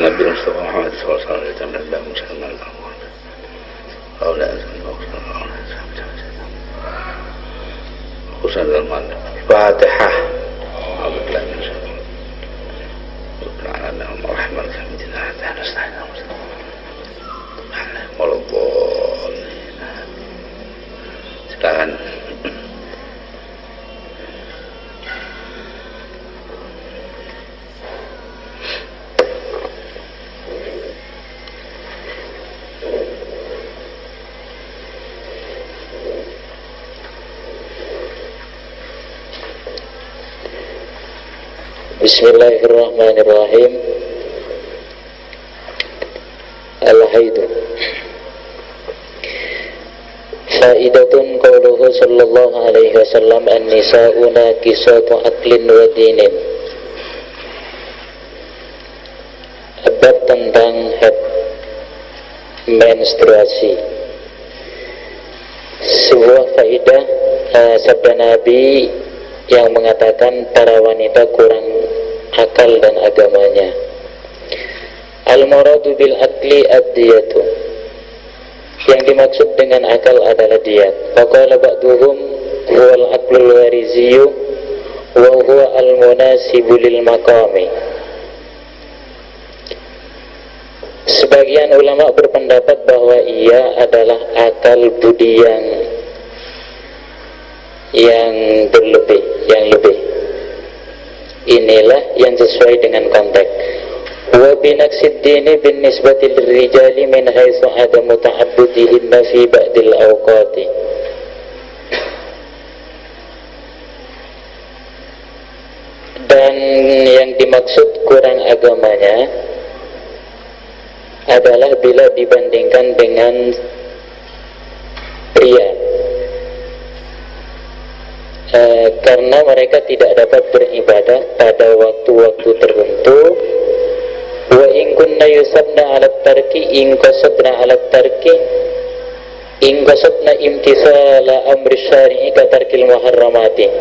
Nabi Muhammad SAW dan Nabi Muhammad Fatihah. Silakan. Bismillahirrahmanirrahim. Al-haidu. Faidatun qauluhu sallallahu alaihi wasallam an-nisa'u naqisatu aqlin wa dinin. Bab tentang haid menstruasi. Sebuah faidah sabda Nabi yang mengatakan para wanita kurang akal dan agamanya. Al-muradu bil akli ad-diyatu. Yang dimaksud dengan akal adalah diat. Faqala ba'duhum huwa al-aqlul wariziyyu wa huwa al-munasibu lil maqami. Sebagian ulama berpendapat bahwa ia adalah akal budi yang berlebih, yang lebih. Inilah yang sesuai dengan konteks. Wa binaqsid dini bin nisbati lirijali min haitsu adamu ta'abbudihinna fi ba'dil awqati. Dan yang dimaksud kurang agamanya adalah bila dibandingkan dengan pria, karena mereka tidak dapat beribadah pada waktu-waktu tertentu. Wa in kunna yusabna 'ala tarki in qasadna 'ala tarki in qasadna imtithala amri syari'i ka tarkil muharramati.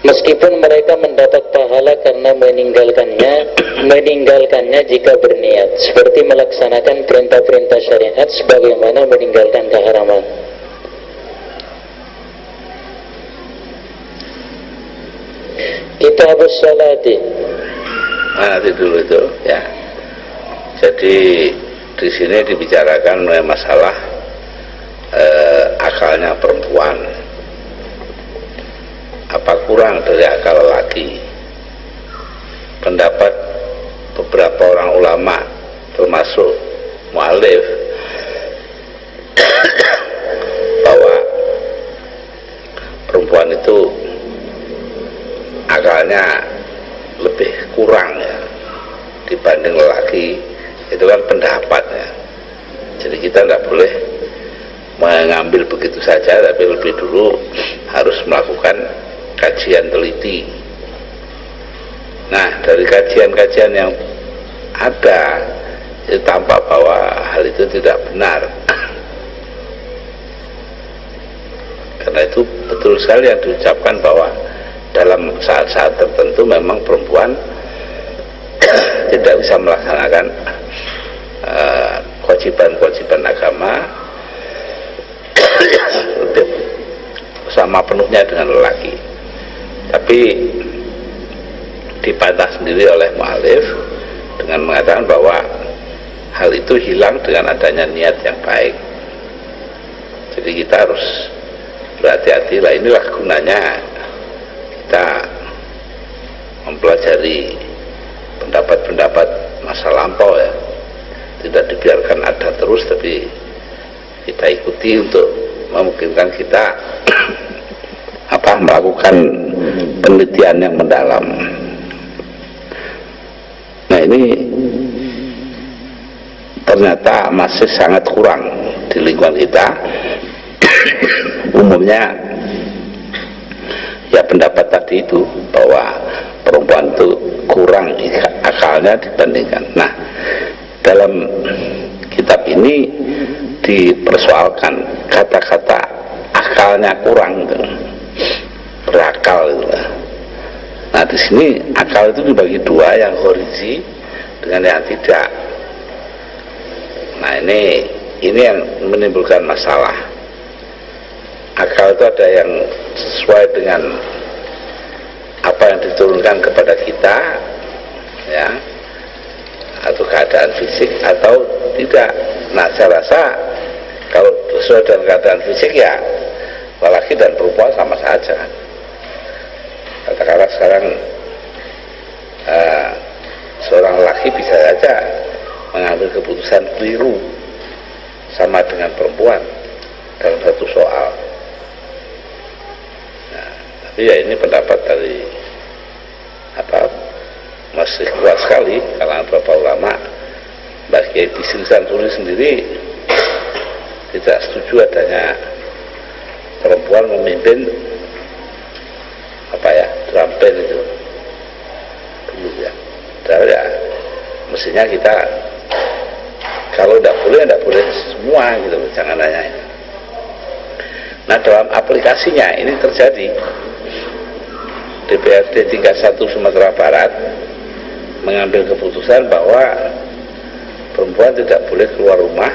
Meskipun mereka mendapat pahala karena meninggalkannya jika berniat, seperti melaksanakan perintah-perintah syariat sebagaimana meninggalkan keharaman. Kitabus salati. Nanti dulu itu ya. Jadi di sini dibicarakan mengenai masalah akalnya perempuan. Apa kurang dari akal laki? Pendapat beberapa orang ulama termasuk mu'alif bahwa perempuan itu akalnya lebih kurang ya dibanding lelaki. Itu kan pendapatnya. Jadi kita tidak boleh mengambil begitu saja, tapi lebih dulu harus melakukan kajian teliti. Nah, dari kajian-kajian yang ada itu tampak bahwa hal itu tidak benar. Karena itu betul sekali yang diucapkan bahwa dalam saat-saat tertentu memang perempuan tidak bisa melaksanakan kewajiban-kewajiban agama sama penuhnya dengan lelaki. Tapi dibantah sendiri oleh mu'alif dengan mengatakan bahwa hal itu hilang dengan adanya niat yang baik. Jadi kita harus berhati-hati lah. Inilah gunanya kita mempelajari pendapat-pendapat masa lampau ya. Tidak dibiarkan ada terus, tapi kita ikuti untuk memungkinkan kita melakukan penelitian yang mendalam. Nah, ini ternyata masih sangat kurang di lingkungan kita. Umumnya ya pendapat tadi itu bahwa perempuan itu kurang akalnya dibandingkan. Nah, dalam kitab ini dipersoalkan kata-kata akalnya kurang itu, berakal itu. Nah, di sini akal itu dibagi dua, yang khariji dengan yang tidak. Nah ini yang menimbulkan masalah. Akal itu ada yang sesuai dengan apa yang diturunkan kepada kita, ya, atau keadaan fisik atau tidak. Nah saya rasa kalau sesuai dengan keadaan fisik ya lelaki dan perempuan sama saja. Katakanlah sekarang seorang lelaki bisa saja mengambil keputusan keliru sama dengan perempuan dalam satu soal. Nah, tapi ya ini pendapat dari masih kuat sekali kalangan beberapa ulama. Bagi Bisri Santuri sendiri tidak setuju adanya perempuan memimpin drum band itu dulu ya. Padahal ya mestinya kita kalau tidak boleh semua gitu, jangan hanya ini. Nah dalam aplikasinya ini terjadi. DPRD tingkat 1 Sumatera Barat mengambil keputusan bahwa perempuan tidak boleh keluar rumah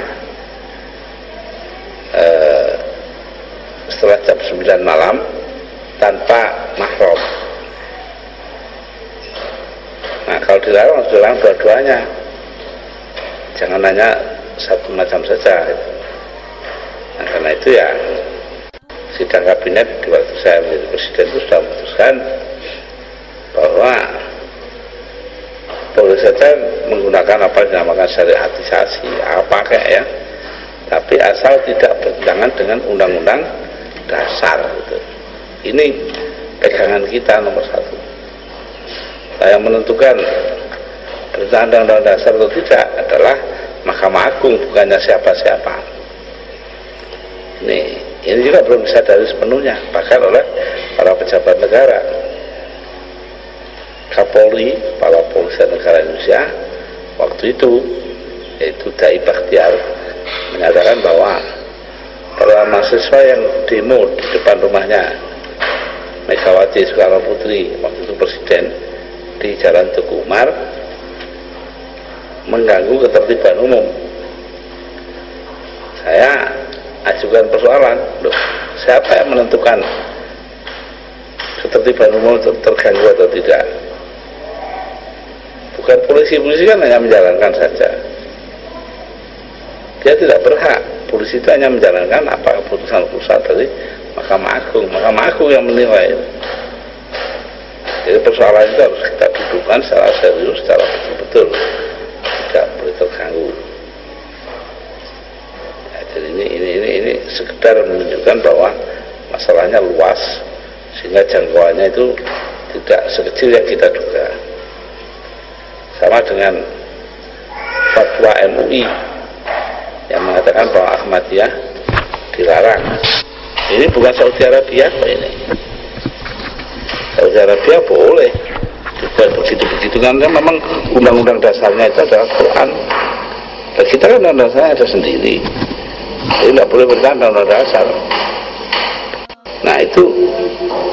setelah jam 9 malam tanpa mahram. Nah kalau dilarang dua-duanya, jangan hanya satu macam saja. Nah karena itu ya sidang kabinet di waktu saya menjadi presiden itu sudah memutuskan bahwa boleh saja menggunakan apa yang dinamakan syariatisasi apa kayak ya, tapi asal tidak bertentangan dengan undang-undang dasar gitu. Ini pegangan kita nomor satu. Nah, yang menentukan bertentangan dengan undang-undang dasar atau tidak adalah Mahkamah Agung, bukannya siapa-siapa. Ini juga belum bisa dari sepenuhnya, bahkan oleh para pejabat negara. Kapolri, Kepala Polisian Negara Indonesia waktu itu, yaitu Dai Bakhtiar, menyatakan bahwa para mahasiswa yang demo di depan rumahnya Megawati Soekarno Putri, waktu itu presiden, di Jalan Tugu Umar, mengganggu ketertiban umum. Saya ajukan persoalan, loh, siapa yang menentukan ketertiban umum terganggu atau tidak? Bukan polisi kan hanya menjalankan saja. Dia tidak berhak. Polisi itu hanya menjalankan apa keputusan-keputusan dari Mahkamah Agung. Mahkamah Agung yang menilai. Jadi persoalan itu harus kita dudukkan secara serius, secara betul-betul, tidak boleh terganggu. Nah, jadi ini sekedar menunjukkan bahwa masalahnya luas, sehingga jangkauannya itu tidak sekecil yang kita duga. Sama dengan fatwa MUI yang mengatakan bahwa Ahmadiyah dilarang. Ini bukan Saudi Arabia kok ini. Saudi Arabia boleh juga begitu-begitu, karena memang undang-undang dasarnya itu adalah Quran. Dan kita kan undang-undang dasarnya ada sendiri, jadi tidak boleh bertentangan undang-undang dasar. Nah itu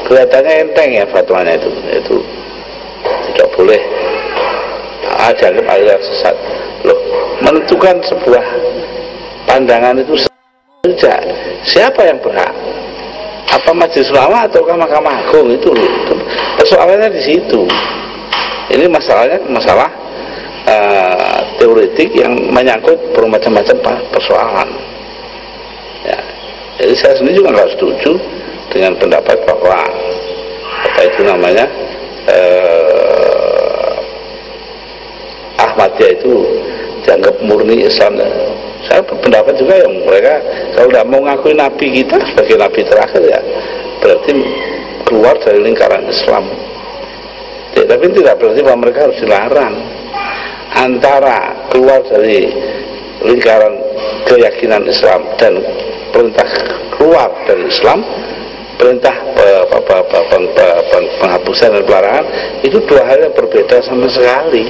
kelihatannya enteng ya fatwanya itu tidak boleh dianggap aliran sesat. Loh, menentukan sebuah pandangan itu saja, siapa yang berhak? Apa Majelis Ulama atau Mahkamah Agung? Itu persoalannya di situ. Ini masalah teoretik yang menyangkut bermacam-macam persoalan. Ya, jadi saya sendiri juga nggak setuju dengan pendapat bahwa apa itu namanya Ahmadiyah itu dianggap murni Islam. Saya berpendapat juga yang mereka kalau tidak mau ngakui Nabi kita sebagai Nabi terakhir ya berarti keluar dari lingkaran Islam. Ya, tapi tidak berarti bahwa mereka harus dilarang. Antara keluar dari lingkaran keyakinan Islam dan perintah keluar dari Islam, perintah penghapusan dan pelarangan, itu dua hal yang berbeda sama sekali.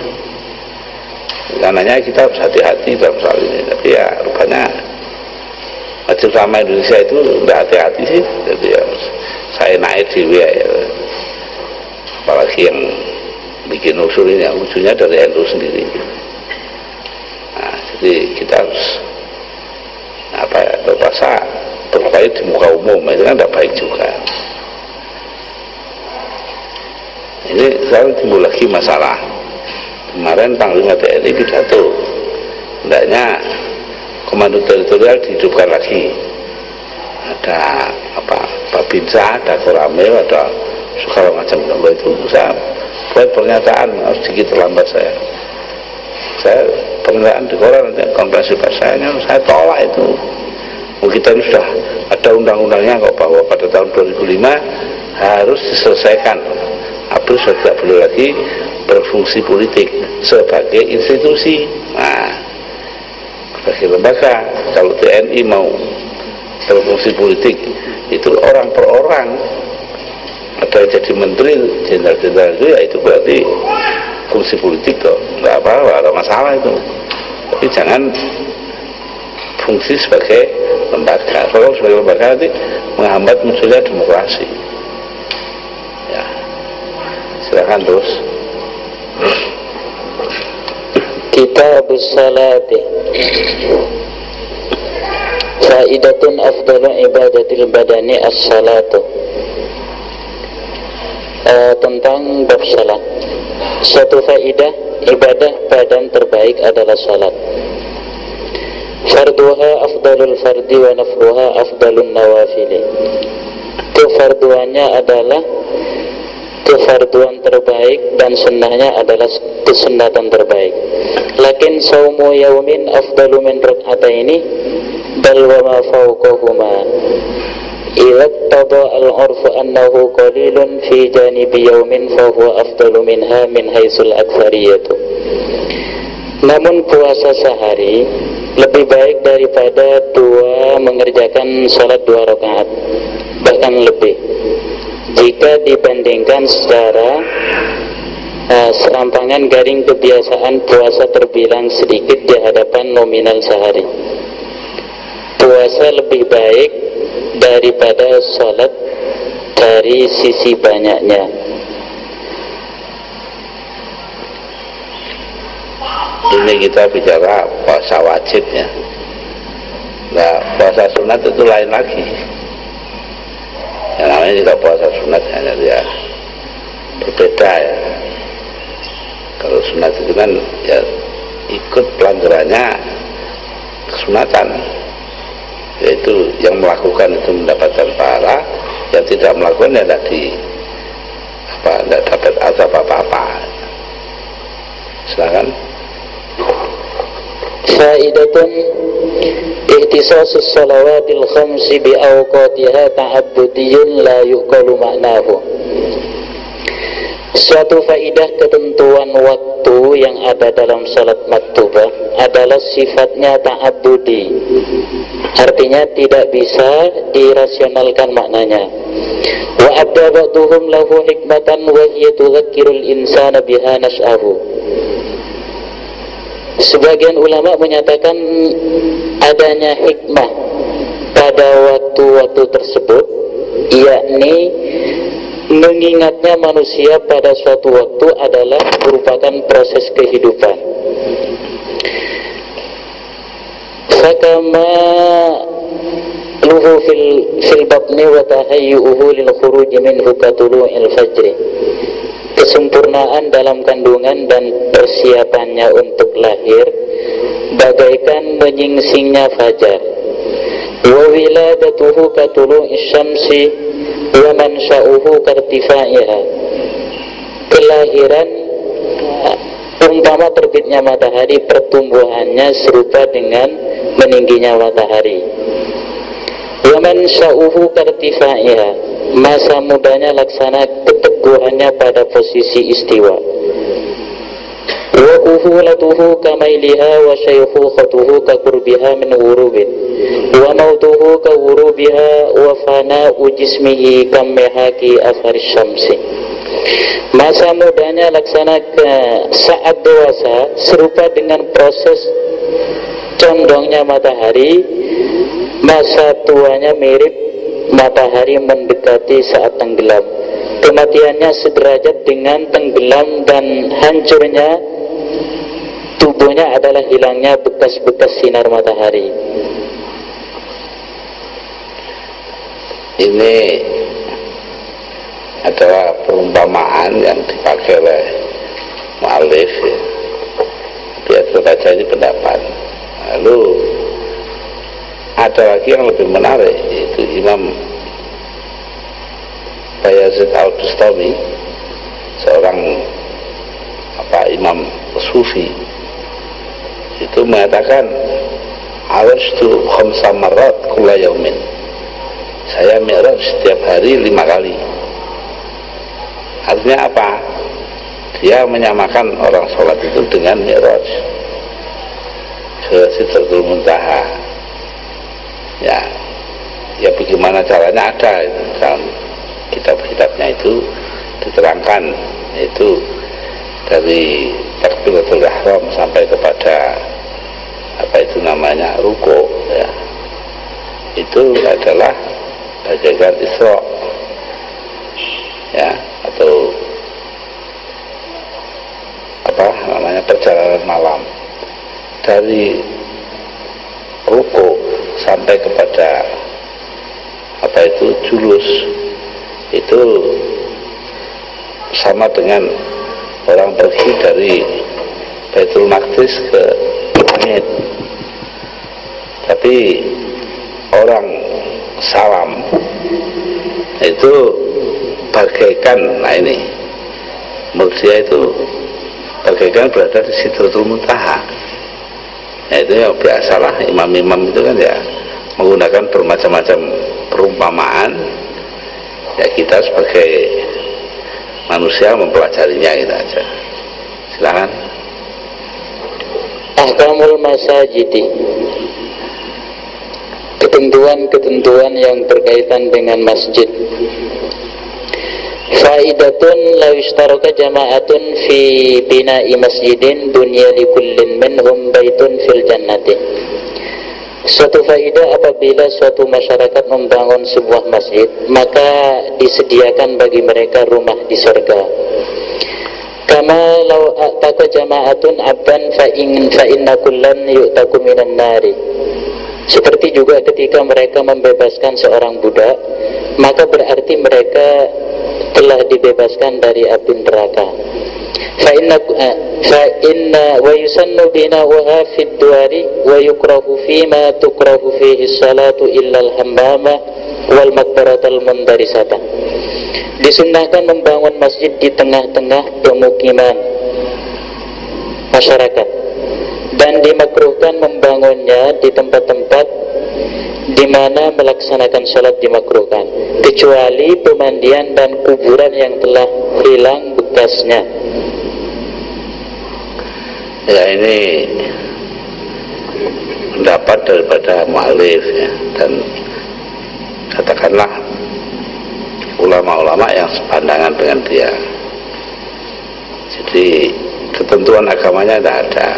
Karenanya kita harus hati-hati dalam soal ini. Tapi ya rupanya Majelis Ulama Indonesia itu tidak hati-hati sih. Jadi ya saya naik di ya. Apalagi apalagi yang bikin usul ini ujungnya dari NU sendiri. Nah, jadi kita harus terpaksa berbaik di muka umum, itu kan tidak baik juga. Ini sekarang timbul lagi masalah. Kemarin Panglima TNI pidato, hendaknya komando teritorial dihidupkan lagi. Ada Babinsa, ada Koramil, ada segala macam itu. Saya buat pernyataan, sedikit terlambat saya pernyataan di koran nanti konferensi persnya, saya tolak itu. Kita ini sudah ada undang-undangnya kok, bahwa pada tahun 2005 harus diselesaikan. ABRI sudah tidak boleh lagi berfungsi politik sebagai institusi. Nah, sebagai lembaga, kalau TNI mau berfungsi politik itu orang per orang, ada yang jadi menteri, jenderal-jenderal itu, ya itu berarti fungsi politik kok, nggak apa-apa, ada masalah itu. Tapi jangan fungsi sebagai lembaga. Kalau sebagai lembaga nanti menghambat munculnya demokrasi. Ya, silakan terus. Kitabus salati. Faidatun afdalu ibadatil badani as-salatu. Tentang bab salat. Suatu faidah, ibadah badan terbaik adalah salat. Farduha afdalul fardi wa nafluha afdalun nawafili. Kefarduannya adalah kefarduan terbaik dan sunnahnya adalah kesunnatan terbaik. Lakin saumu yaumin afdalu min rak'ataini bal wa ma fawqahuma. Idza tada al-'urfu annahu qalilun fi janibi yaumin fa huwa afdalu minha min haitsul aktsariyatu. Namun puasa sehari lebih baik daripada mengerjakan salat 2 rakaat, bahkan lebih jika dibandingkan secara serampangan garing kebiasaan puasa terbilang sedikit di hadapan nominal sehari. Puasa lebih baik daripada salat dari sisi banyaknya. Ini kita bicara puasa wajib ya. Nah, puasa sunat itu lain lagi. Yang namanya juga puasa sunat hanya dia berbeda ya. Kalau sunat itu kan ya ikut pelanggarannya kesunatan, yaitu yang melakukan itu mendapatkan pahala, yang tidak melakukan ya tidak dapat azab apa-apa. Silakan. Faidatun ihtisasus salawatil khamsi bi awqatiha ta'abbudiyun la yuqalu ma'nahu. Suatu faidah ketentuan waktu yang ada dalam salat maktubah adalah sifatnya ta'abbudi. Artinya tidak bisa dirasionalkan maknanya. Wa abda ba'duhum lahu hikmatan wa hiya tudzakkirul insana biha nas'ahu. Sebagian ulama menyatakan adanya hikmah pada waktu-waktu tersebut, yakni mengingatnya manusia pada suatu waktu adalah merupakan proses kehidupan. Fakama luhu fil batni wa tahayyuhu lil khuruj minhu katulu'il fajri. Kesempurnaan dalam kandungan dan persiapannya untuk lahir bagaikan menyingsingnya fajar. Wa wiladatuhu katulu'is syamsi wa mansya'uhu kartifaiha. Kelahiran umpama terbitnya matahari, pertumbuhannya serupa dengan meningginya matahari. Wa mansya'uhu kartifaiha. Masa mudanya laksana keteguhannya pada posisi istiwa. Wa uhulatuhu kamailiha wa syaykhukhatuhu kakurbiha min wurubin. Wa mautuhu kawurubiha wa fana'u jismihi kammehaki afaris syamsi. Masa mudanya laksana ke saat dewasa serupa dengan proses condongnya matahari. Masa tuanya mirip matahari mendekati saat tenggelam. kematiannya sederajat dengan tenggelam dan hancurnya tubuhnya adalah hilangnya bekas-bekas sinar matahari. Ini adalah perumpamaan yang dipakai oleh mu'allif ya. Dia terbaca ini pendapat. Lalu ada lagi yang lebih menarik, yaitu Imam Bayazid al-Bustami, seorang imam sufi, itu mengatakan awajtu khamsa marrat kulla yaumin, saya mi'raj setiap hari 5 kali. Artinya apa? Dia menyamakan orang sholat itu dengan mi'raj ke Sidratul Muntaha. Ya bagaimana caranya ada itu, dalam kitab-kitabnya itu diterangkan, itu dari takbiratul ihram sampai kepada ruku ya, itu adalah bagaikan Isra ya, atau perjalanan malam dari ruku sampai kepada julus, itu sama dengan orang pergi dari Baitul Maqdis ke langit. Tapi orang salam itu bagaikan, menurut dia itu bagaikan berada di Sidratul Muntaha. Itu yang biasalah imam-imam itu kan ya menggunakan bermacam-macam perumpamaan. Ya kita sebagai manusia mempelajarinya gitu aja. Silakan. Ahkamul masajidi, ketentuan-ketentuan yang berkaitan dengan masjid. Faidatun law ishtaraka jama'atun fi bina'i masjidin dunya likullin minhum baitun fil jannati. Suatu faidah, apabila suatu masyarakat membangun sebuah masjid, maka disediakan bagi mereka rumah di surga. Kama law a'taqa jama'atun abdan fa inna kullan yu'taku minan nari. Seperti juga ketika mereka membebaskan seorang budak, maka berarti mereka telah dibebaskan dari api neraka. Fa inna wa yusannu bina'uha fid duwari wa yukrahu fima tukrahu fihi salatu illa al-hammama wal maqbaratal mundarisata. Disunnahkan membangun masjid di tengah-tengah pemukiman masyarakat, dan dimakruhkan membangunnya di tempat-tempat di mana melaksanakan sholat dimakruhkan, kecuali pemandian dan kuburan yang telah hilang bekasnya. Ya, ini pendapat daripada mu'allif ya, dan katakanlah ulama-ulama yang sepandangan dengan dia. Jadi ketentuan agamanya tidak ada.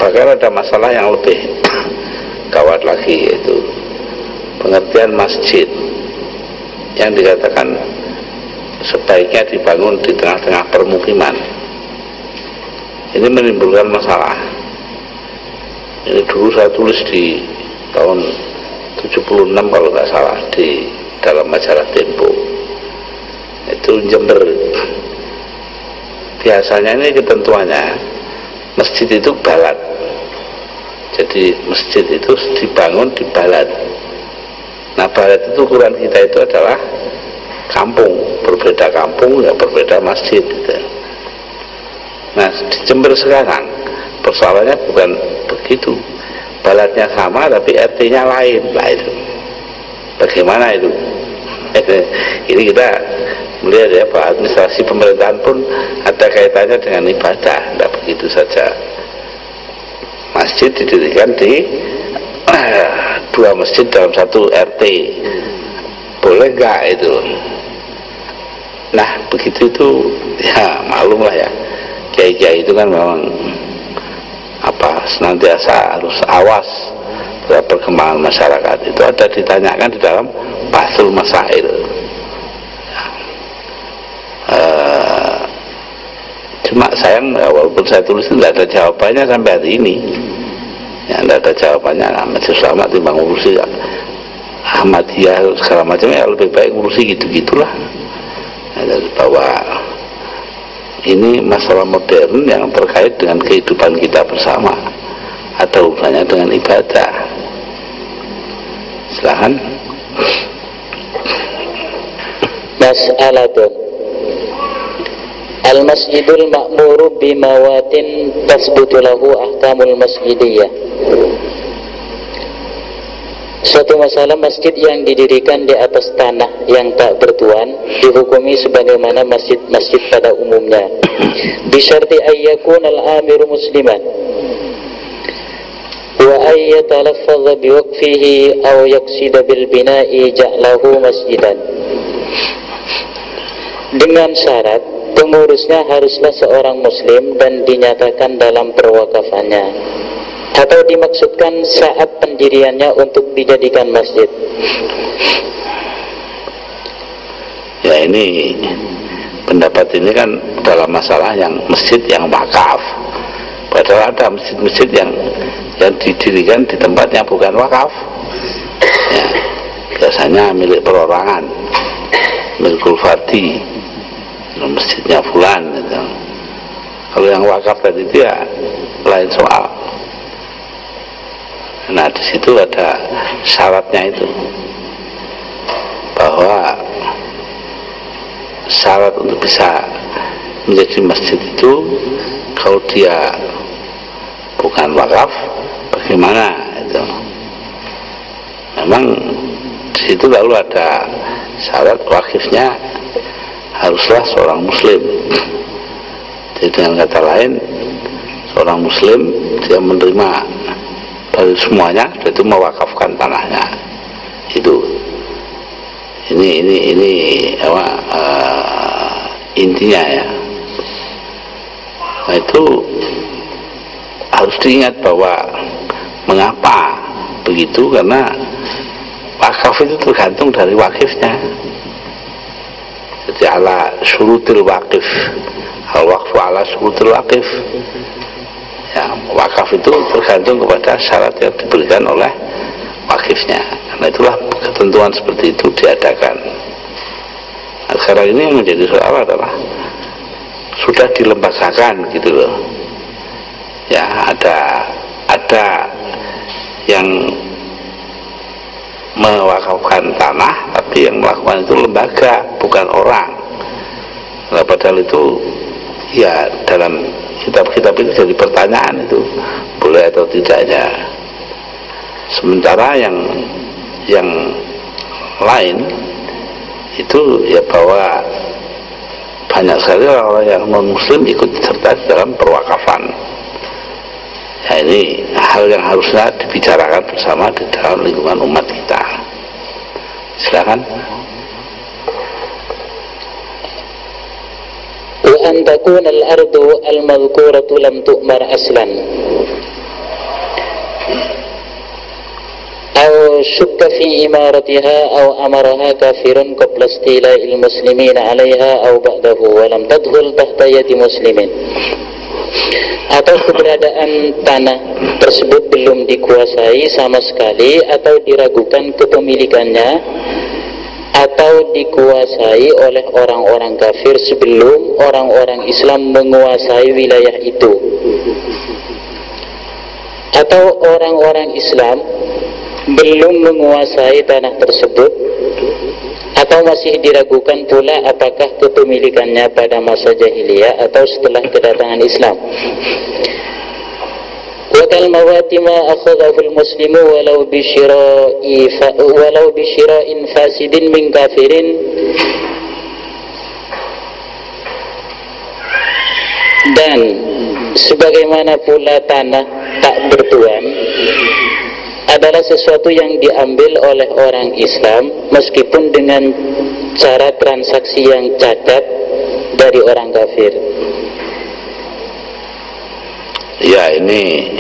Bahkan ada masalah yang lebih gawat lagi, yaitu pengertian masjid yang dikatakan sebaiknya dibangun di tengah-tengah permukiman. Ini menimbulkan masalah. Ini dulu saya tulis di tahun 76 kalau nggak salah, di dalam majalah Tempo. Itu Jember. Biasanya ini ketentuannya masjid itu balad. Jadi masjid itu dibangun di balad. Nah, balad itu ukuran kita itu adalah kampung. Berbeda kampung ya berbeda masjid gitu. Nah, di Jember sekarang persoalannya bukan begitu. Baladnya sama tapi RT-nya lain. Nah, itu bagaimana itu? Ini kita melihat ya, bahwa administrasi pemerintahan pun ada kaitannya dengan ibadah. Tidak begitu saja masjid didirikan di dua masjid dalam satu RT, boleh nggak itu? Nah, begitu itu ya maklum lah ya, kiai-kiai itu kan memang senantiasa harus awas terhadap perkembangan masyarakat. Itu ada ditanyakan di dalam Basul Masail. Cuma sayang walaupun saya tulis tidak ada jawabannya sampai hari ini ya, tidak ada jawabannya. Majelis Ulama timbang ngurusi Ahmadiyah segala macam, ya lebih baik ngurusi gitu-gitulah ya, bahwa ini masalah modern yang terkait dengan kehidupan kita bersama, ada hubungannya dengan ibadah. Silakan. Mas'alatun Al-masjidul ma'muru bimawatin tasbutu lahu ahkamul masjidiyah. Suatu masalah, masjid yang didirikan di atas tanah yang tak bertuan dihukumi sebagaimana masjid-masjid pada umumnya, bisyarti ayyakun al-amiru musliman wa ayyatalaffadha biwaqfihi aw yaqsida bil bina'i ja'lahu masjidan, dengan syarat pengurusnya haruslah seorang muslim dan dinyatakan dalam perwakafannya, atau dimaksudkan saat pendiriannya untuk dijadikan masjid. Ya, ini pendapat ini kan dalam masalah yang masjid yang wakaf. Padahal ada masjid-masjid yang didirikan di tempat yang bukan wakaf ya, biasanya milik perorangan, milik Fardi, masjidnya fulan gitu. Kalau yang wakaf tadi itu ya lain soal. Nah, di situ ada syaratnya itu, bahwa syarat untuk bisa menjadi masjid itu kalau dia bukan wakaf, bagaimana itu? Memang di situ lalu ada syarat wakifnya haruslah seorang muslim. Jadi dengan kata lain, seorang muslim dia menerima dari semuanya, itu mewakafkan tanahnya. Itu ini apa intinya ya. Nah, itu harus diingat bahwa mengapa begitu, karena wakaf itu tergantung dari wakifnya. Jadi ala syurutil wakif, al-waqfu ala syurutil wakif ya, wakaf itu tergantung kepada syarat yang diberikan oleh wakifnya. Karena itulah ketentuan seperti itu diadakan. Nah, sekarang ini yang menjadi soal adalah sudah dilembagakan gitu loh ya, ada yang mewakafkan tanah, tapi yang melakukan itu lembaga, bukan orang. Nah, padahal itu ya dalam kitab-kitab itu jadi pertanyaan, itu boleh atau tidaknya. Sementara yang lain itu ya bahwa banyak sekali orang yang non muslim ikut serta dalam perwakafan. Ya, ini hal yang harusnya dibicarakan bersama di dalam lingkungan umat kita. Silakan. Wa an takuna al-ardu al-madhkuratu lam tu'mar aslan aw shukka fi imaratiha aw amaraha kafirun qabla istila'il muslimin 'alayha aw ba'dahu wa lam tadkhul tahta yadi muslimin, atau keberadaan tanah tersebut belum dikuasai sama sekali atau diragukan kepemilikannya, atau dikuasai oleh orang-orang kafir sebelum orang-orang Islam menguasai wilayah itu, atau orang-orang Islam belum menguasai tanah tersebut, atau masih diragukan pula apakah kepemilikannya pada masa jahiliyah atau setelah kedatangan Islam. Wa kal mawati ma akhadhahu al-muslimu walau bi syira'in fasidin min kafirin, dan sebagaimana pula tanah tak bertuan adalah sesuatu yang diambil oleh orang Islam meskipun dengan cara transaksi yang cacat dari orang kafir. Ya, ini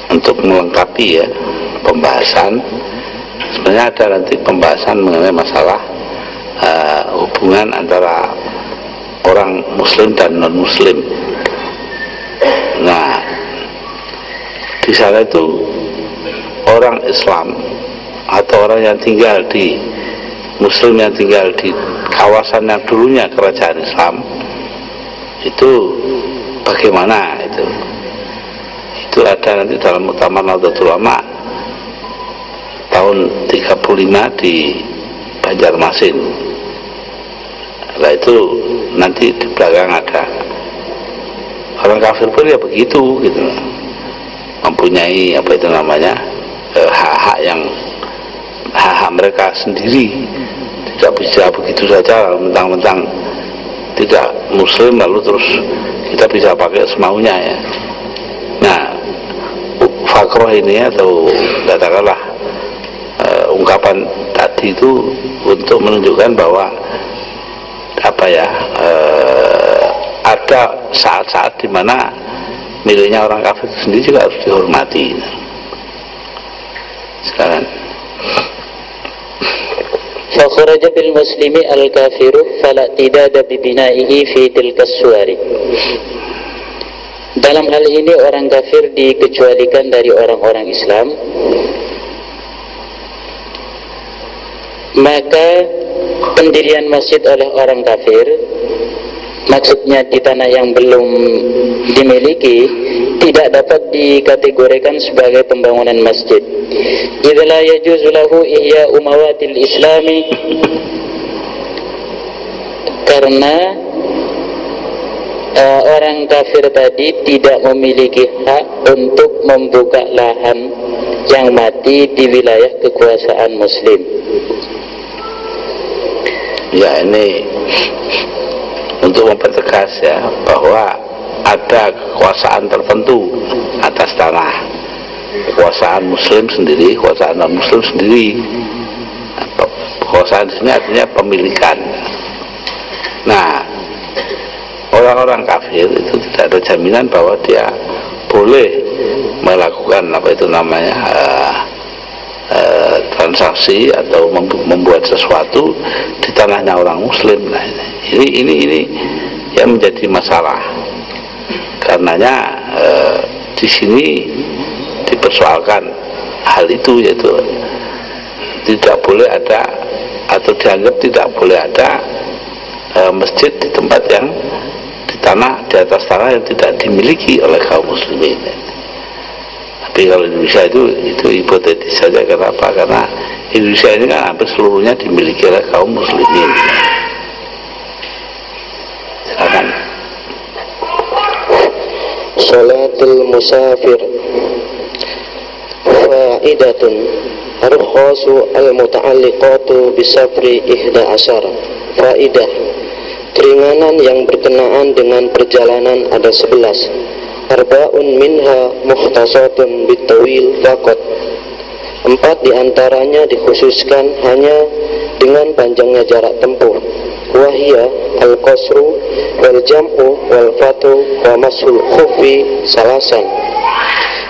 untuk melengkapi ya pembahasan. sebenarnya ada nanti pembahasan mengenai masalah hubungan antara orang muslim dan non muslim. Nah, di sana itu orang Islam atau orang yang tinggal di muslim yang tinggal di kawasan yang dulunya kerajaan Islam itu bagaimana itu ada nanti dalam Muktamar Nahdlatul Ulama tahun 35 di Banjarmasin. Nah itu nanti di belakang ada orang kafir pun ya begitu gitu, mempunyai apa itu namanya hak-hak mereka sendiri, tidak bisa begitu saja mentang-mentang tidak muslim lalu terus kita bisa pakai semaunya ya. Nah, fakroh ini atau katakanlah ungkapan tadi itu untuk menunjukkan bahwa ada saat-saat di mana miliknya orang kafir sendiri juga harus dihormati. Sekarang فخرج بالمسلم الكافر فلا اعتداد ببنائه في تلك السور. Dalam hal ini orang kafir dikecualikan dari orang-orang Islam, maka pendirian masjid oleh orang kafir, maksudnya di tanah yang belum dimiliki, tidak dapat dikategorikan sebagai pembangunan masjid. Idza la yajuzu lahu ihya umawatil islami, karena orang kafir tadi tidak memiliki hak untuk membuka lahan yang mati di wilayah kekuasaan muslim. Ya, ini untuk mempertegas ya bahwa ada kekuasaan tertentu atas tanah, kekuasaan muslim sendiri, kekuasaan non muslim sendiri. Kekuasaan di sini artinya pemilikan. Nah, orang-orang kafir itu tidak ada jaminan bahwa dia boleh melakukan apa itu namanya transaksi atau membuat sesuatu di tanahnya orang muslim. Nah, ini yang menjadi masalah. Karenanya di sini dipersoalkan hal itu, yaitu tidak boleh ada atau dianggap tidak boleh ada masjid di tempat yang di atas tanah yang tidak dimiliki oleh kaum muslimin. Tapi kalau Indonesia itu hipotetis saja. Kenapa? Karena Indonesia ini kan hampir seluruhnya dimiliki oleh kaum muslimin. Silakan. Salatul musafir fa'idatun arkhasu al-muta'alliqatu bisafri 11. Fa'idah, keringanan yang berkenaan dengan perjalanan ada 11. Arba'un minha mukhtasatun bitawil faqat. 4 diantaranya dikhususkan hanya dengan panjangnya jarak tempuh. Wahia al-qasru wal jam'u wal fatu wa masul khufi salasan,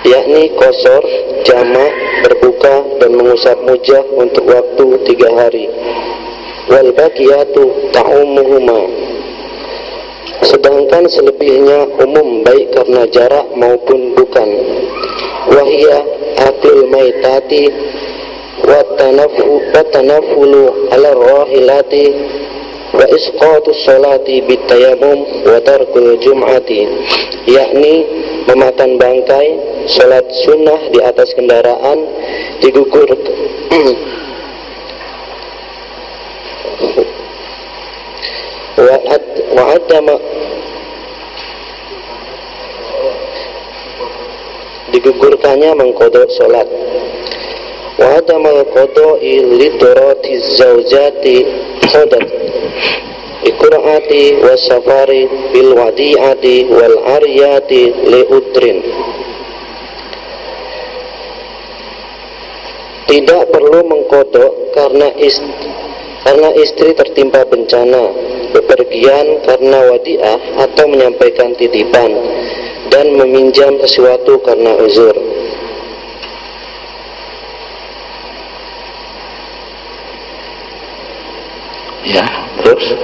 yakni qasar, jamak, berbuka dan mengusap mujah untuk waktu 3 hari. Wal baqiyatu ta'umuhuma, sedangkan selebihnya umum baik karena jarak maupun bukan. Wahia aklul maitati wa tanafulu ala rahilati wa isqatu sholati bitayamum wa tarkul jum'ati, yakni memakan bangkai, sholat sunnah di atas kendaraan, digugur digugurkannya mengkodok sholat. Wa adamal qada'i lidorati zawjati khodat ikura'ati wa safari bil wadi'ati wal ariyati li'udrin. Tidak perlu mengkodok karena istri tertimpa bencana, bepergian karena wadi'ah atau menyampaikan titipan, dan meminjam sesuatu karena uzur. Ya, terus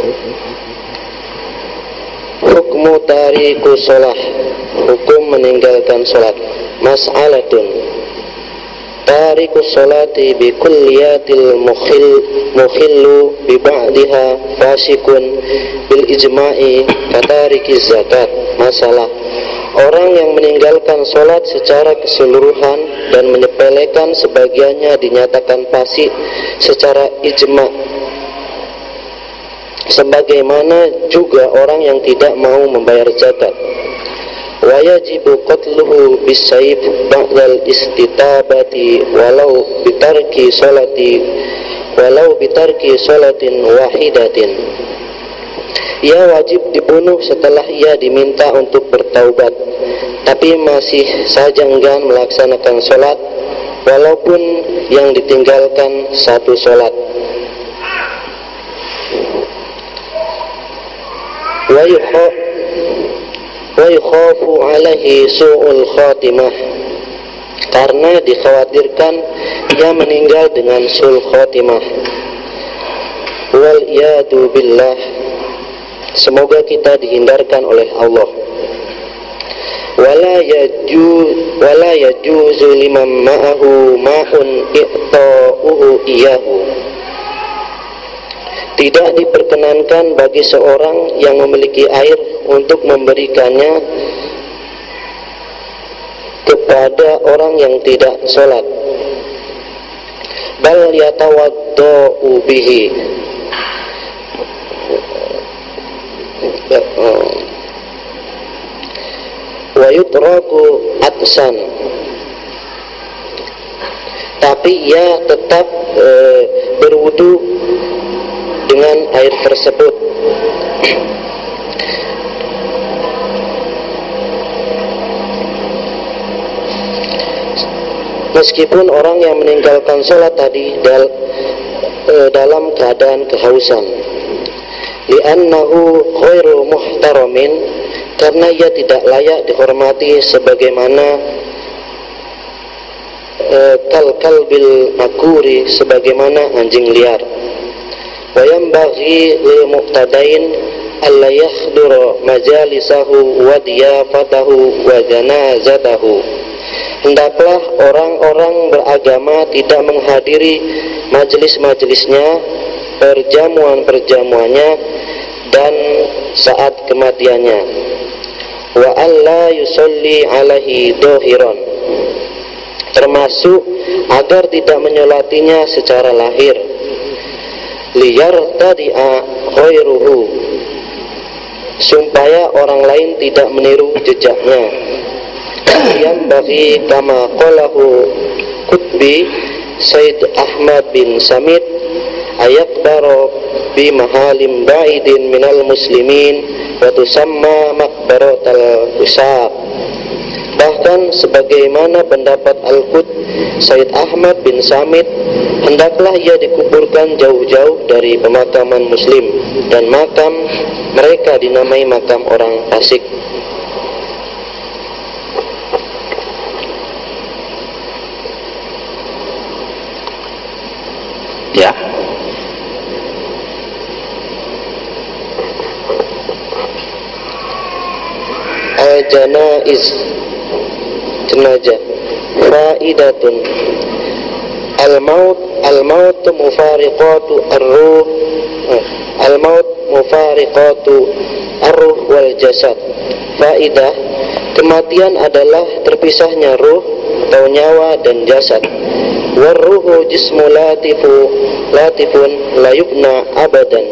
hukmu tariku sholah, hukum meninggalkan sholat. Mas'alatun tariku sholati bi kulliyatil mukhillu bi ba'diha fasikun bil ijma'i katariki zakat. Masalah, orang yang meninggalkan sholat secara keseluruhan dan menyepelekan sebagiannya dinyatakan fasik secara ijma'. Sebagaimana juga orang yang tidak mau membayar zakat. Wa yajibu qatluhu bisayf ba'dal istitabati walau bitarki sholatin wahidatin. Ia wajib dibunuh setelah ia diminta untuk bertaubat, tapi masih saja enggan melaksanakan sholat walaupun yang ditinggalkan satu sholat. Wa yukhafu alaihi su'ul khatimah, karena dikhawatirkan ia meninggal dengan su'ul khatimah. Wal iyadu billah, semoga kita dihindarkan oleh Allah. Wala yajuzu liman ma'ahu ma'un i'ta'uhu iyahu, tidak diperkenankan bagi seorang yang memiliki air untuk memberikannya kepada orang yang tidak sholat. Bal yatawadda'u bihi, wa yutraku atsan, tapi ia tetap berwudu dengan air tersebut. Meskipun orang yang meninggalkan sholat tadi dalam keadaan kehausan, li'annahu khairu muhtaramin, karena ia tidak layak dihormati sebagaimana kalbil makuri, sebagaimana anjing liar. Wa yanbaghi lil muqtadain alla yahdura majalisahu wa diyafatahu wa janazatahu. Hendaklah orang-orang beragama tidak menghadiri majelis-majelisnya, perjamuan-perjamuannya, dan saat kematiannya. Wa alla yusalli alaihi dohiron, termasuk agar tidak menyolatinya secara lahir. Liyartadi'a khairuhu, supaya orang lain tidak meniru jejaknya. Yang bagi kama qalahu Qutbi Said Ahmad bin Samit, ayakbaro bi mahalim ba'idin minal muslimin wa tusamma maqbaratal usab. Bahkan sebagaimana pendapat Al-Qut Said Ahmad bin Samit, hendaklah ia dikuburkan jauh-jauh dari pemakaman muslim, dan makam mereka dinamai makam orang fasik. ya. Al-janaiz, jenazah. Faidatun al-maut mufariqatu ar-ruh, al-maut mufariqatu ar-ruh wal jasad. Faidah, kematian adalah terpisahnya ruh atau nyawa dan jasad. Warruhu jismu latifun la yubna abadan.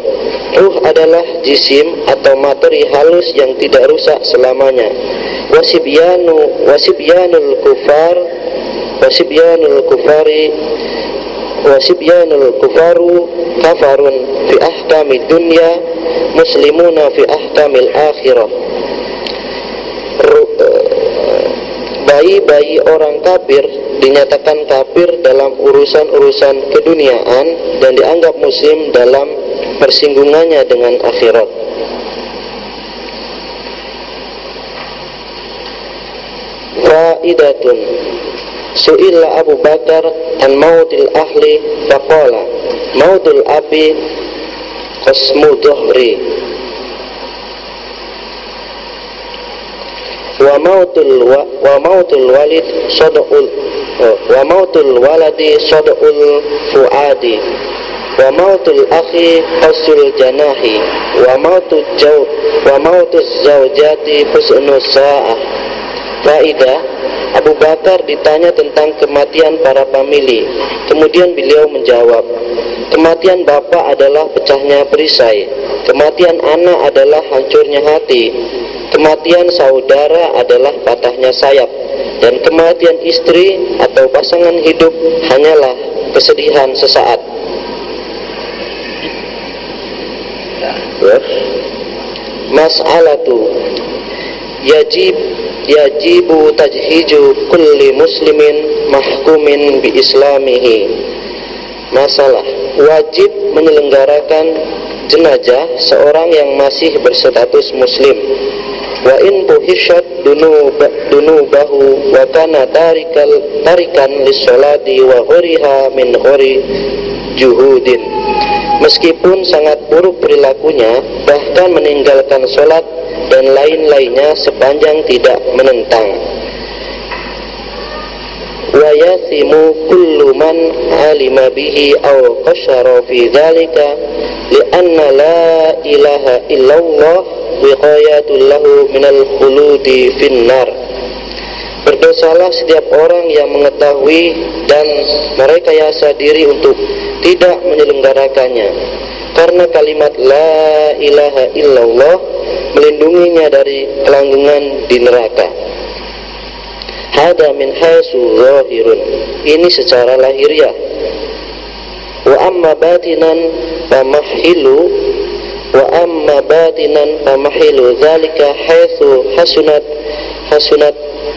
Ruh adalah jisim atau materi halus yang tidak rusak selamanya. Wasibyanul kufaru kafarun fi ahkami dunya, muslimuna fi ahkamil akhirah. Bayi-bayi orang kafir dinyatakan kafir dalam urusan-urusan keduniaan dan dianggap muslim dalam persinggungannya dengan akhirat. Faidatun, su'ila Abu Bakar an mautil ahli faqala mautul abi khasmu dhuhri. Wa mautul waladi sadul fuadi, wa mautul akhi qasul janahi, wa mautuz zaujati husnus sa'ah. Faidah, Abu Bakar ditanya tentang kematian para famili. Kemudian beliau menjawab, kematian bapak adalah pecahnya perisai, kematian anak adalah hancurnya hati, kematian saudara adalah patahnya sayap, dan kematian istri atau pasangan hidup hanyalah kesedihan sesaat. Mas'alatu yajibu tajhiju kulli muslimin mahkumin bi islamihi. Masalah, wajib menyelenggarakan jenazah seorang yang masih berstatus muslim. Wa in buhishat dunubahu wa kana tarikan lissolati wa ghuriha min ghuri juhudin. Meskipun sangat buruk perilakunya, bahkan meninggalkan sholat dan lain-lainnya sepanjang tidak menentang. Wa yasimu kullu man alima bihi aw qashara fi dzalika li'anna la ilaha illallah wiqayatul lahu minal khuludi finnar. Berdosalah setiap orang yang mengetahui dan merekayasa diri untuk tidak menyelenggarakannya, karena kalimat la ilaha illallah melindunginya dari kelanggengan di neraka. Hada min haitsu zahirun, ini secara lahiriah. Wa amma batinan famahilu dzalika haitsu hasunat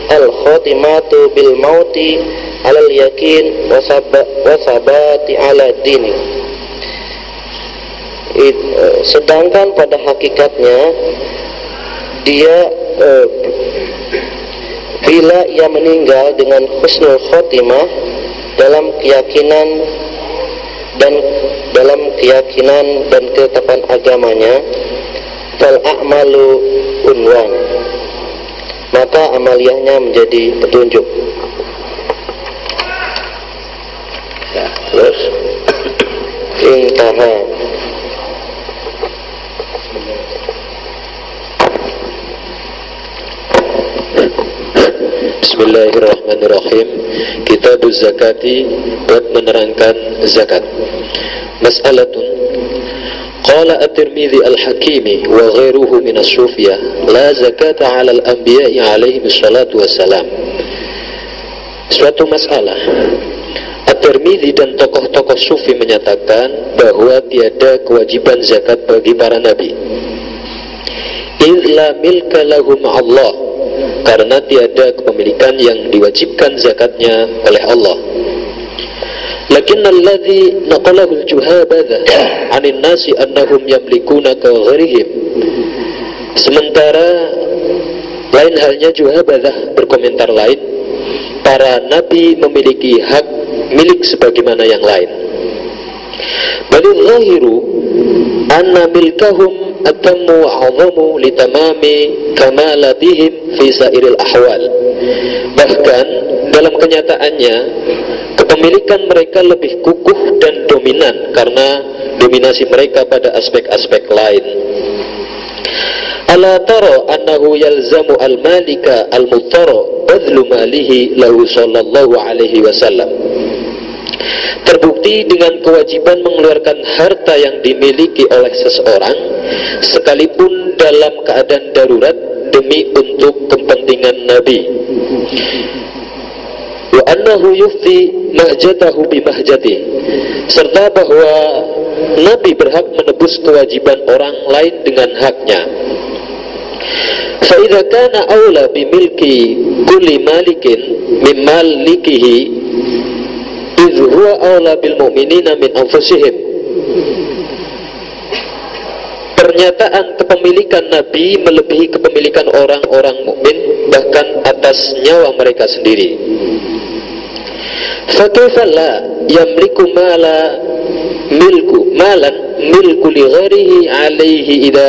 al-khatimatu bil mauti alal yakin wa sabati ala dini. Sedangkan pada hakikatnya dia bila ia meninggal dengan husnul khotimah dalam keyakinan dan ketetapan agamanya, fal a'malu unwan, maka amaliyahnya menjadi petunjuk. Ya, terus Intaha. Bismillahirrahmanirrahim. Kitabuz zakati, bab menerangkan zakat. Mas'alatun, qala at-Tirmidzi al-Hakimi wa ghairuhu min as-sufiyah la zakata 'ala al-anbiya'i 'alaihi wassalatu wassalam. Suatu masalah, At-Tirmidzi dan tokoh-tokoh sufi menyatakan bahwa tiada kewajiban zakat bagi para nabi. Idz la milka lahum Allah, karena tiada kepemilikan yang diwajibkan zakatnya oleh Allah. Lakin alladhi naqalahu al-juhabadha 'anil nasi annahum yamlikuna ka ghairihim. Sementara lain halnya Juhabadha berkomentar lain, para nabi memiliki hak milik sebagaimana yang lain. Balil zahiru anna milkahum atammu wa 'azamu litamami kamalatihim fi sairil ahwal. Bahkan dalam kenyataannya kepemilikan mereka lebih kukuh dan dominan karena dominasi mereka pada aspek-aspek lain. Ala tara annahu yalzamu al-malika al-muttara badlu malihi lahu sallallahu alaihi wasallam. Terbukti dengan kewajiban mengeluarkan harta yang dimiliki oleh seseorang sekalipun dalam keadaan darurat demi untuk kepentingan Nabi. Wa annahu yufti mahjatahu bimahjati, serta bahwa Nabi berhak menebus kewajiban orang lain dengan haknya. Fa idza kana aula bimilki kulli malikin min malikihi idh huwa aula bil mu'minina min anfusihim. Pernyataan kepemilikan Nabi melebihi kepemilikan orang-orang mukmin bahkan atas nyawa mereka sendiri. Fa kaifa la yamliku mala milku li ghairihi alaihi idza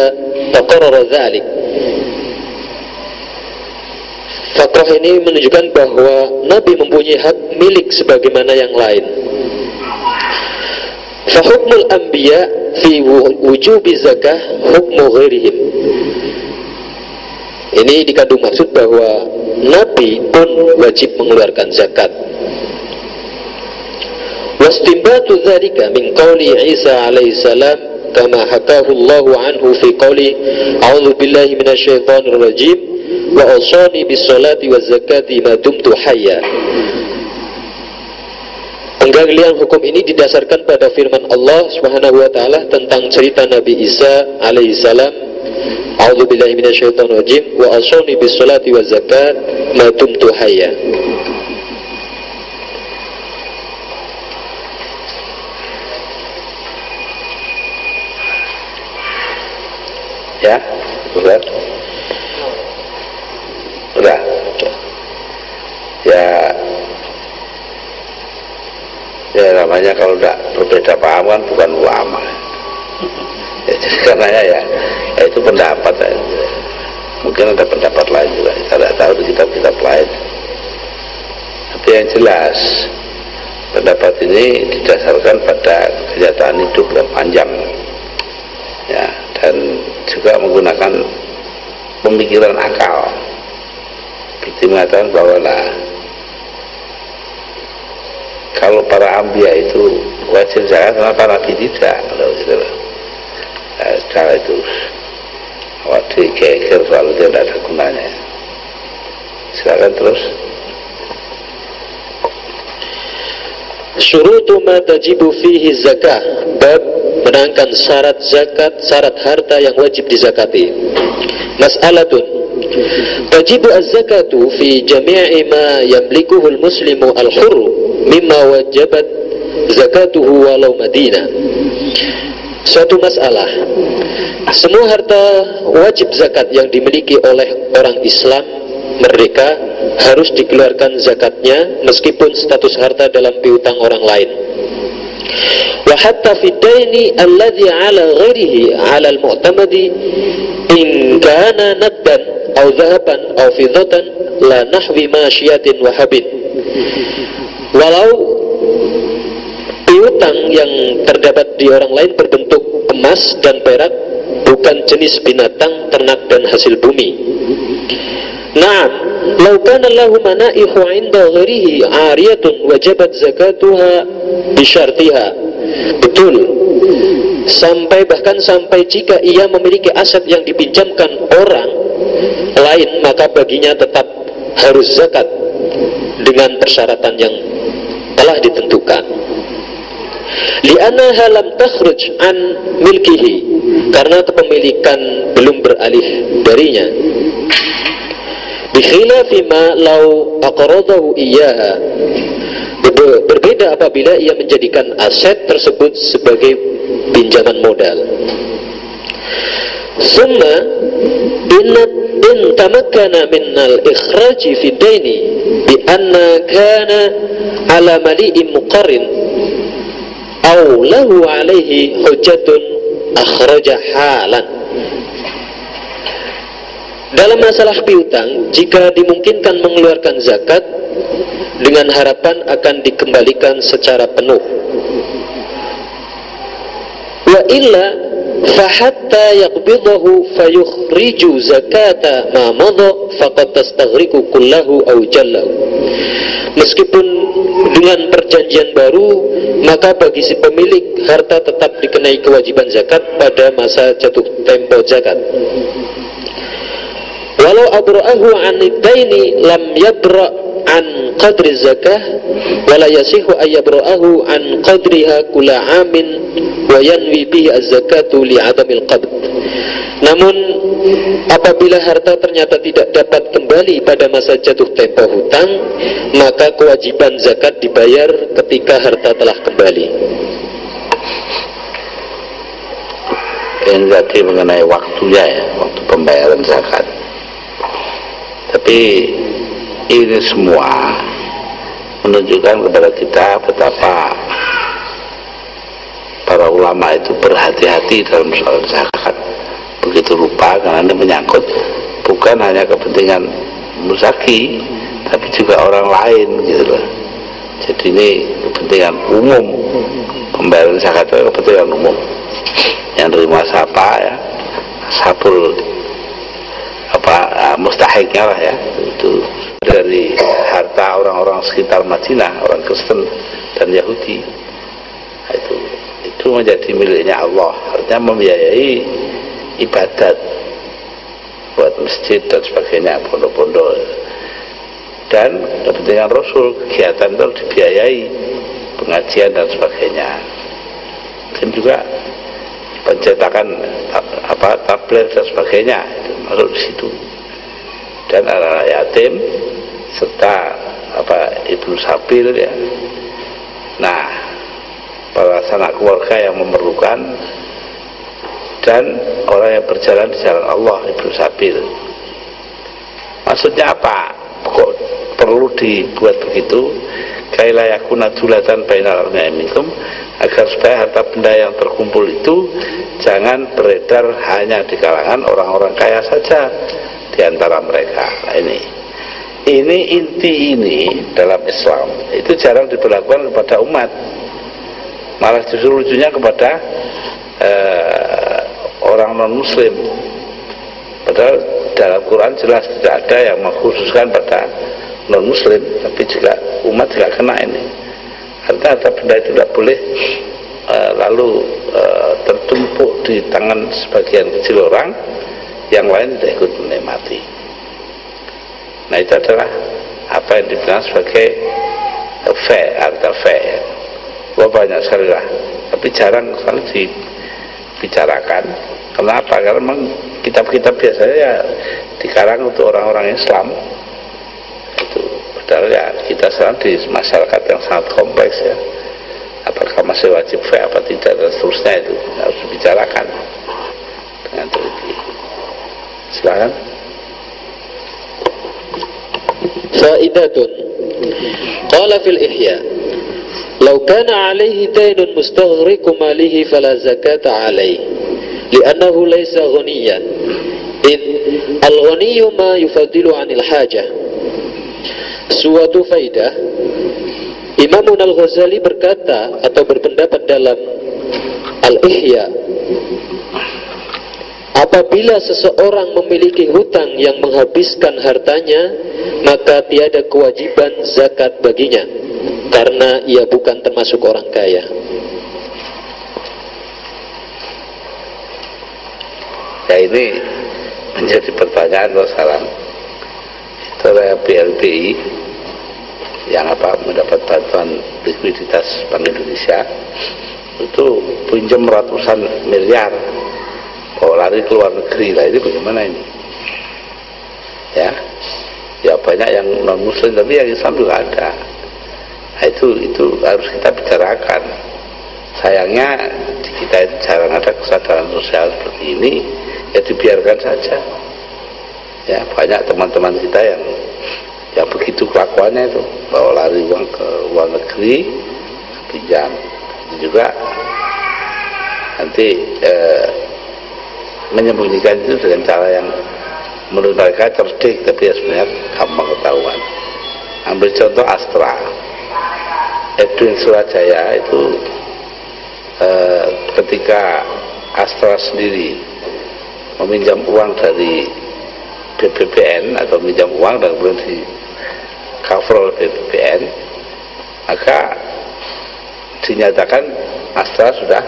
taqarrara dzalik. Fakrah ini menunjukkan bahwa Nabi mempunyai hak milik sebagaimana yang lain. Fa hukmul anbiya fi wujubi zakah hukmu ghairihim. Ini dikandung maksud bahwa Nabi pun wajib mengeluarkan zakat. Wastimbatu dzalika min qauli Isa alaihi salam kama hakahu Allahu anhu fi qauli a'udzu billahi minasyaitonir rajim wa awsani bis salati waz zakati ma dumtu hayya. Penggalian hukum ini didasarkan pada firman Allah Subhanahu wa taala tentang cerita Nabi Isa alaihi salam, a'udzu billahi minasyaitonir rajim wa awsani bis salati waz zakat ma dumtu hayya. Ya, sudah. Ya namanya kalau tidak berbeda paham kan bukan ulama. Ya, jadi karenanya ya itu pendapat ya. Mungkin ada pendapat lain juga, kita tidak tahu di kitab-kitab lain. Tapi yang jelas pendapat ini didasarkan pada kenyataan hidup yang panjang, ya, dan juga menggunakan pemikiran akal. Kita mengatakan bahwa kalau para anbiya itu wajib zakat, kenapa Nabi tidak? Kalau gitu, secara itu waktu geger soal itu tidak ada gunanya. Silakan terus. Syurutu ma tajibu fihi zakah, bab menerangkan syarat zakat, syarat harta yang wajib dizakati. Mas'alatun tajibu az-zakatu fi jami'i ma yamlikuhu al-muslimu al-hurru mimma wajabat zakatuhu walau madina. Suatu masalah, semua harta wajib zakat yang dimiliki oleh orang Islam merdeka harus dikeluarkan zakatnya meskipun status harta dalam piutang orang lain. Wa hatta fi daini alladhi ala ghairihi ala al-mu'tamadi in kana naddan aw dhahaban aw fiddatan la nahwi masyiatin wa habin. Walau piutang yang terdapat di orang lain berbentuk emas dan perak, bukan jenis binatang, ternak dan hasil bumi. Na'am, law kana lahu manaihu 'inda ghairihi 'ariyatun wajabat zakatuha bi syartiha. Betul. Bahkan sampai jika ia memiliki aset yang dipinjamkan orang lain, maka baginya tetap harus zakat dengan persyaratan yang telah ditentukan. Li'annaha lam takhruj an milkihi, karena kepemilikan belum beralih darinya. Bikhilafi ma law aqradahu iyyaha, berbeda apabila ia menjadikan aset tersebut sebagai pinjaman modal. Summa in tamakkana min al-ikhraj fi daini bi anna kana ala mali'in muqarrin aw lahu alaihi hujjatun akhraja halan. Dalam masalah piutang, jika dimungkinkan mengeluarkan zakat dengan harapan akan dikembalikan secara penuh. Wa illa fahatta yaqbidahu fayukhriju zakata ma madha faqad tastaghriqu kullahu aw jallahu. Meskipun dengan perjanjian baru, maka bagi si pemilik harta tetap dikenai kewajiban zakat pada masa jatuh tempo zakat. Walau abra'ahu 'an ad-daini lam yabra' an qadri zakah wala yasihu ay yabra'ahu an qadriha kula 'amin wa yanwi bihi az-zakatu li 'adamil qabd. Namun apabila harta ternyata tidak dapat kembali pada masa jatuh tempo hutang, maka kewajiban zakat dibayar ketika harta telah kembali. Ini tadi mengenai waktunya ya, waktu pembayaran zakat. Tapi ini semua menunjukkan kepada kita betapa para ulama itu berhati-hati dalam soal zakat, begitu rupa, karena ini menyangkut bukan hanya kepentingan muzaki tapi juga orang lain gitu loh. Jadi ini kepentingan umum, pembayaran zakat itu kepentingan umum. Yang terima siapa ya, sabul mustahiknya lah ya, itu dari harta orang-orang sekitar Madinah, orang Kristen dan Yahudi. Nah, itu menjadi miliknya Allah, artinya membiayai ibadat buat masjid dan sebagainya, pondok-pondok, dan kepentingan Rasul, kegiatan itu dibiayai, pengajian dan sebagainya, dan juga pencetakan tablet dan sebagainya itu masuk di situ, dan anak yatim serta ibnu sabil ya. Nah, para sanak keluarga yang memerlukan dan orang yang berjalan di jalan Allah, ibnu sabil. Maksudnya apa? Kok perlu dibuat begitu? Kaila yakuna dulatan bainal minkum, agar supaya harta benda yang terkumpul itu jangan beredar hanya di kalangan orang-orang kaya saja di antara mereka. Nah, ini inti ini dalam Islam itu jarang diberlakukan kepada umat, malah justru lucunya kepada orang non muslim. Padahal dalam Quran jelas tidak ada yang mengkhususkan pada non muslim, tapi juga umat juga kena ini. Harta benda itu tidak boleh lalu tertumpuk di tangan sebagian kecil orang, yang lain tidak ikut menikmati. Nah, itu adalah apa yang dibilang sebagai harta ya. Wah, banyak sekali lah, tapi jarang sekali dibicarakan. Kenapa? Karena memang kitab-kitab biasanya ya dikarang untuk orang-orang Islam. Itu padahal ya kita sekarang di masyarakat yang sangat kompleks ya. Apakah masih wajib apa tidak dan seterusnya, itu harus dibicarakan dengan teliti. Silakan. Faidatun. Qala fil Ihya, "Law kana 'alaihi daynun mustaghriqu malihi fala zakata 'alaihi, li'annahu laysa ghaniyan. Id al-ghaniyyu ma yufaddilu 'anil hajah." Suatu faidah, Imam Al-Ghazali berkata atau berpendapat dalam Al-Ihya, apabila seseorang memiliki hutang yang menghabiskan hartanya, maka tiada kewajiban zakat baginya, karena ia bukan termasuk orang kaya. Ya, ini menjadi pertanyaan salam. Setelah BLBI yang mendapat bantuan likuiditas Bank Indonesia itu pinjam ratusan miliar, lari ke luar negeri lah. Ini bagaimana ini? Ya banyak yang non muslim, tapi yang Islam juga ada. Nah, itu harus kita bicarakan. Sayangnya di kita itu jarang ada kesadaran sosial seperti ini, ya dibiarkan saja. Ya, banyak teman-teman kita yang begitu kelakuannya itu, bawa lari uang ke luar negeri, pinjam. Juga nanti menyembunyikan itu dengan cara yang menurut mereka cerdik, tapi ya sebenarnya gampang ketahuan. Ambil contoh Astra, Edwin Surajaya itu ketika Astra sendiri meminjam uang dari BPPN atau minjam uang dan kemudian di cover oleh BPPN, maka dinyatakan Astra sudah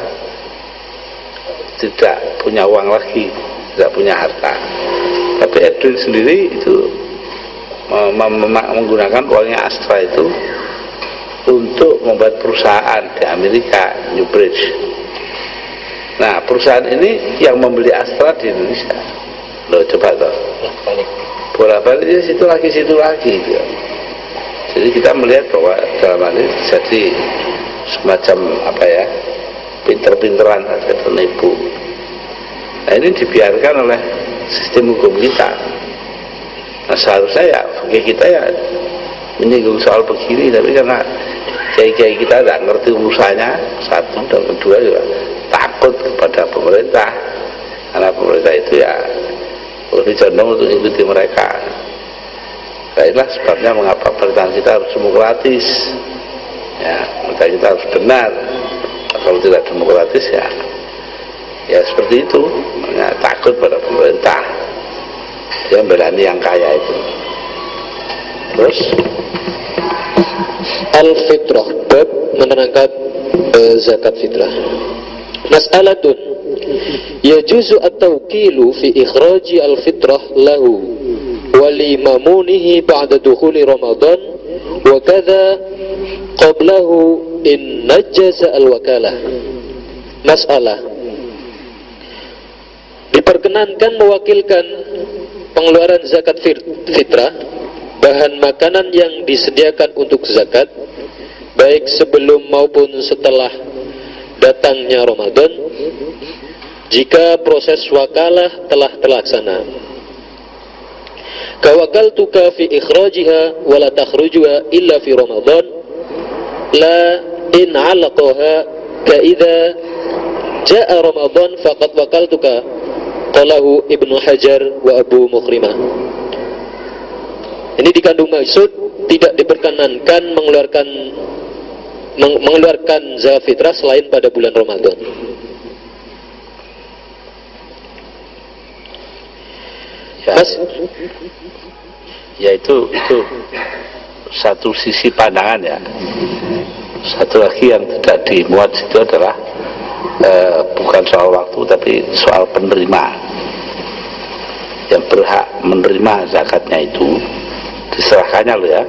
tidak punya uang lagi, tidak punya harta. Tapi Edwin sendiri itu menggunakan uangnya Astra itu untuk membuat perusahaan di Amerika, New Bridge. Nah, perusahaan ini yang membeli Astra di Indonesia. Loh, coba toh, bolak-balik situ lagi gitu. Jadi kita melihat bahwa dalam hal ini jadi semacam pinter-pinteran saja, penipu. Nah, ini dibiarkan oleh sistem hukum kita. Nah, seharusnya ya kita ya menyinggung soal begini, tapi karena kiai-kiai kita tidak ngerti urusannya, satu, dan kedua juga takut kepada pemerintah, karena pemerintah itu ya lebih condong untuk ikuti mereka. Nah, inilah sebabnya mengapa pemerintahan kita harus demokratis, ya, pemerintahan kita harus benar. Kalau tidak demokratis ya seperti itu, takut pada pemerintah, dia membelani yang kaya itu. Terus Al-Fitrah, bab menerangkan zakat fitrah. Mas'alatun yajuzu at-tawkilu fi ikhraji al-fitrah lahu wa li mamunihi ba'da dukhuli Ramadan wa kadza qablahu in najjaza al-wakalah. Masalah, diperkenankan mewakilkan pengeluaran zakat fitrah, bahan makanan yang disediakan untuk zakat, baik sebelum maupun setelah datangnya Ramadan, jika proses wakalah telah terlaksana. Kawakaltuka fi ikhrajiha wa la takhrujuha illa fi Ramadan la in 'alaqaha ka idza jaa Ramadan faqad wakaltuka, qalahu Ibnu Hajar wa Abu Mukhrimah. Ini dikandung maksud tidak diperkenankan mengeluarkan zakat fitrah selain pada bulan Ramadan. Ya itu satu sisi pandangan ya. Satu lagi yang tidak dimuat itu adalah bukan soal waktu tapi soal penerima. Yang berhak menerima zakatnya itu diserahkannya loh ya,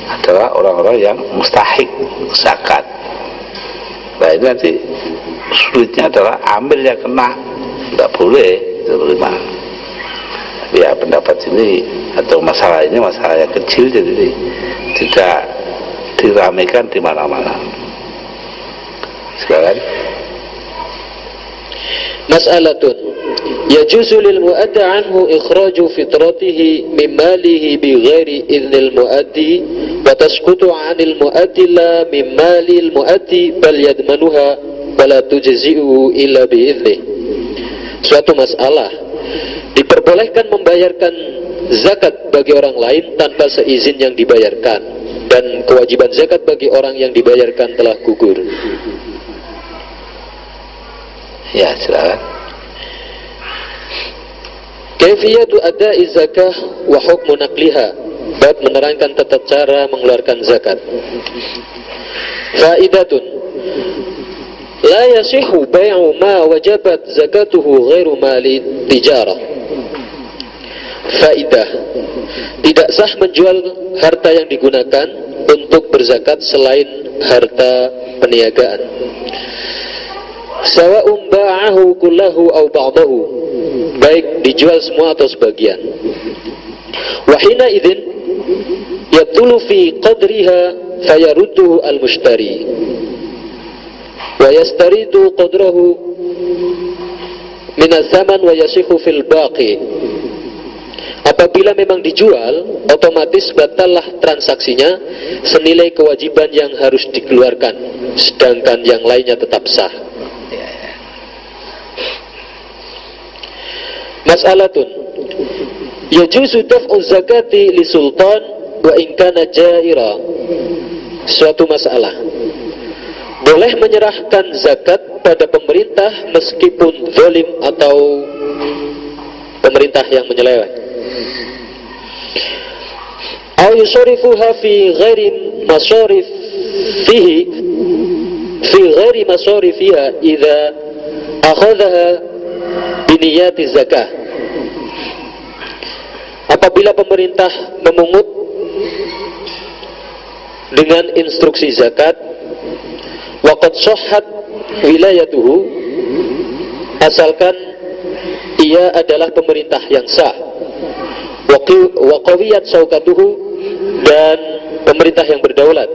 adalah orang-orang yang mustahik zakat. Nah ini nanti sulitnya adalah amil yang kena, tidak boleh diterima. Ya pendapat ini atau masalah ini masalah yang kecil, jadi tidak diramaikan di mana-mana. Sekarang mas'alatun yajuzu lil mu'addi anhu ikhraju fitratihi min malihi bi ghairi idznil mu'addi wa tasqutu 'anil mu'addi la min malil mu'addi bal yadmanuha wa la tujzi'u illa bi idzni. Suatu masalah, diperbolehkan membayarkan zakat bagi orang lain tanpa seizin yang dibayarkan, dan kewajiban zakat bagi orang yang dibayarkan telah gugur. Ya, silakan. Kaifiyatu ada'i zakah wa hukmu naqliha, bab menerangkan tata cara mengeluarkan zakat. Faidatun la yasihu bai'u ma wajabat zakatuhu ghairu mali tijarah. Faidah, tidak sah menjual harta yang digunakan untuk berzakat selain harta peniagaan. Sawa'un ba'ahu kullahu aw ba'dahu, baik dijual semua atau sebagian. Wa hina idzin yatulu fi qadriha fayarudduhu al-mushtari wa yastaridu qadrahu min az-zaman wa yasihu fil baqi. Apabila memang dijual, otomatis batallah transaksinya senilai kewajiban yang harus dikeluarkan, sedangkan yang lainnya tetap sah. Mas'alatun yajuzu daf'u zakati li sultan wa in kana jaira. Suatu masalah, boleh menyerahkan zakat pada pemerintah meskipun zalim atau pemerintah yang menyeleweng. Aw yusarifuha fi ghairi masarifihi fi ghairi masarifiha idza akhadhaha biniyati zakah. Apabila pemerintah memungut dengan instruksi zakat, waqad sahhat wilayatuhu, asalkan ia adalah pemerintah yang sah, wa qawiyat saukatuhu, dan pemerintah yang berdaulat.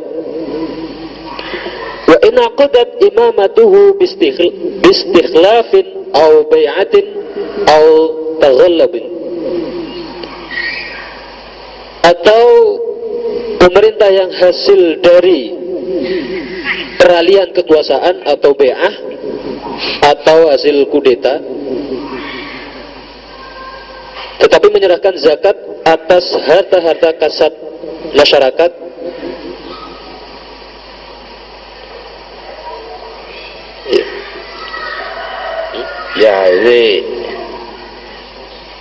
Wa in aqadat imamatuhu bistikhlafin aw bai'atin aw taghallabin, atau pemerintah yang hasil dari peralihan kekuasaan atau bai'ah atau hasil kudeta, tetapi menyerahkan zakat atas harta-harta kasat masyarakat, ya ini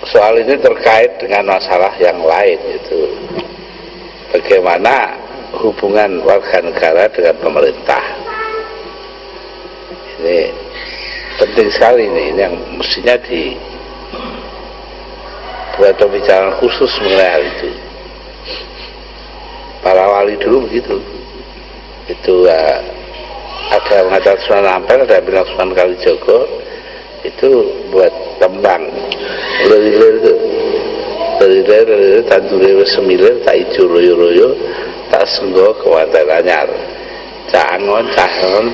soal ini terkait dengan masalah yang lain, itu bagaimana hubungan warga negara dengan pemerintah. Ini penting sekali, ini yang mestinya buat pembicaraan khusus mengenai hal itu. Para wali dulu begitu, itu ada mengatakan Sunan Ampel, ada bilang Sunan Kalijogo, itu buat tembang lelilir itu, lelilir tandure semilir tak ijo royo-royo tak senggo kewanten anyar cangon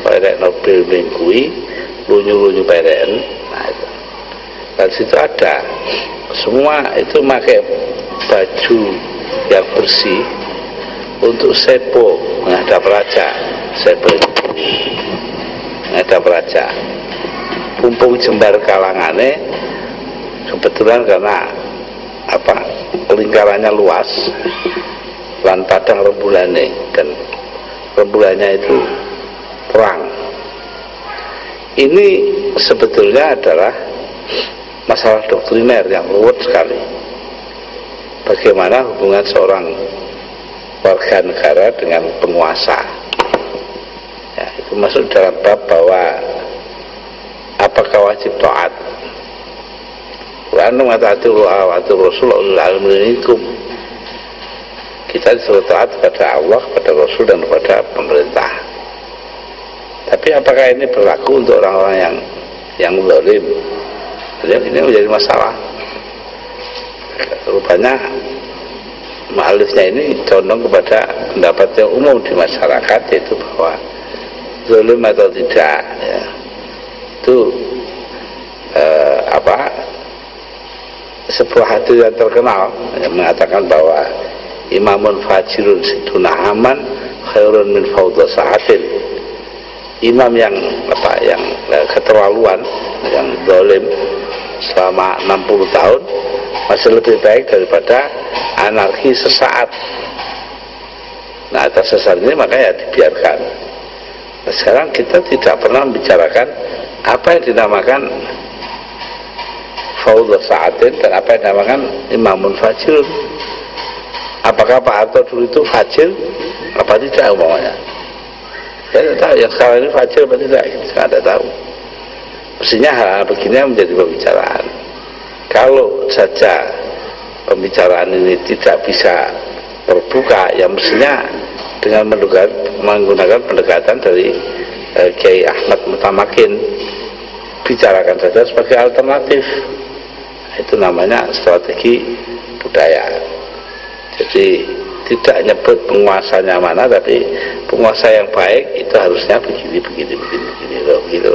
perek nobel mingkui lunyu-lunyu pereken. Nah itu dan situ ada semua itu pakai baju yang bersih untuk sepo menghadap raja, sepo menghadap raja. Mumpung jembar kalangane, kebetulan karena lingkarannya luas lan padang rembulannya, dan rembulannya itu terang. Ini sebetulnya adalah masalah doktriner yang luwet sekali. Bagaimana hubungan seorang warga negara dengan penguasa, ya, itu masuk dalam bab bahwa apakah wajib taat. Quran mengatakan wa Rasulullah minkum. Kita disuruh taat kepada Allah, kepada Rasul, dan kepada pemerintah. Tapi apakah ini berlaku untuk orang-orang yang zalim? Ini menjadi masalah. Rupanya mu'alifnya ini condong kepada pendapat yang umum di masyarakat, yaitu bahwa zalim atau tidak, ya, itu sebuah hadis yang terkenal yang mengatakan bahwa imamun fajirun siduna aman khairun min fawdha sa'atin. Imam yang keterlaluan, yang zalim selama 60 tahun masih lebih baik daripada anarki sesaat. Nah, atas dasar ini makanya dibiarkan. Nah, sekarang kita tidak pernah membicarakan apa yang dinamakan fawdha sa'atin dan apa yang dinamakan imamun fajirun. Apakah Pak Harto dulu itu fajir apa tidak umpamanya? Ya tidak tahu, yang sekarang ini fajir apa tidak, saya tidak tahu. Mestinya hal-hal begini yang menjadi pembicaraan. Kalau saja pembicaraan ini tidak bisa terbuka, ya mestinya dengan menggunakan pendekatan dari Kiai Ahmad Mutamakin, bicarakan saja sebagai alternatif. Itu namanya strategi budaya. Jadi tidak nyebut penguasanya mana, tapi penguasa yang baik itu harusnya begini loh, gitu.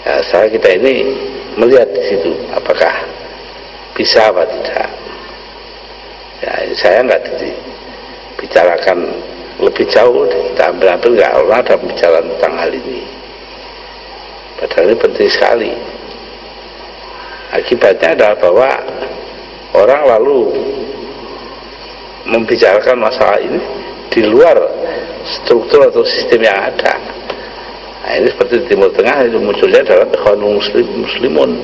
Ya, saya kita ini melihat di situ apakah bisa apa tidak. Ya, saya nggak dibicarakan lebih jauh, kita ambil nggak pernah ada pembicaraan tentang hal ini. Padahal ini penting sekali. Akibatnya adalah bahwa orang lalu membicarakan masalah ini di luar struktur atau sistem yang ada. Nah, ini seperti di Timur Tengah itu munculnya adalah ikhwanul muslimun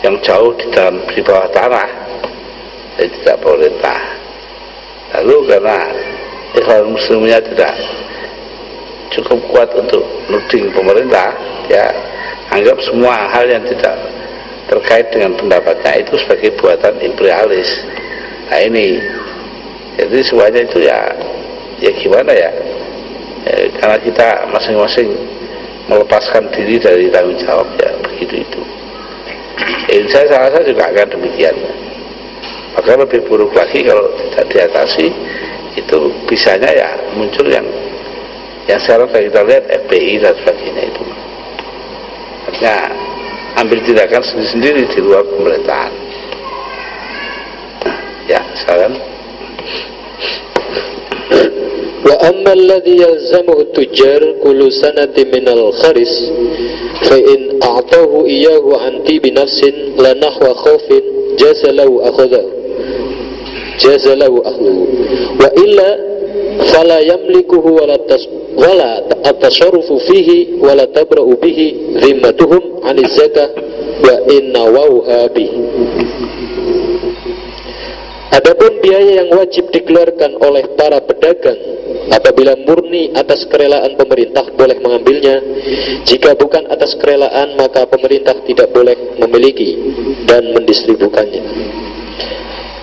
yang jauh di bawah tanah, jadi tidak pemerintah. Lalu karena ikhwanul muslimunnya tidak cukup kuat untuk nuding pemerintah, ya anggap semua hal yang tidak terkait dengan pendapatnya itu sebagai buatan imperialis. Nah ini, jadi semuanya itu ya gimana ya, karena kita masing-masing melepaskan diri dari tanggung jawab, ya begitu itu. Saya rasa juga akan demikian. Maka lebih buruk lagi kalau tidak diatasi, itu bisanya ya muncul yang sekarang kita lihat FPI dan sebagainya itu. Artinya ambil tindakan sendiri-sendiri di luar pemerintahan. Ya, sekarang wa amma alladhi yalzamuhu tujar kullu sanati minal kharis fa in a'tahu iyyahu anti bi nafsin la nahwa khaufin jazalahu ahluhu wa illa fala yamlikuhu wala at-tasarrufu fihi wala tabra'u bihi zimmatuhum 'anil zakah wa inna wauha bihi. Adapun biaya yang wajib dikeluarkan oleh para pedagang apabila murni atas kerelaan pemerintah boleh mengambilnya. Jika bukan atas kerelaan maka pemerintah tidak boleh memiliki dan mendistribusikannya.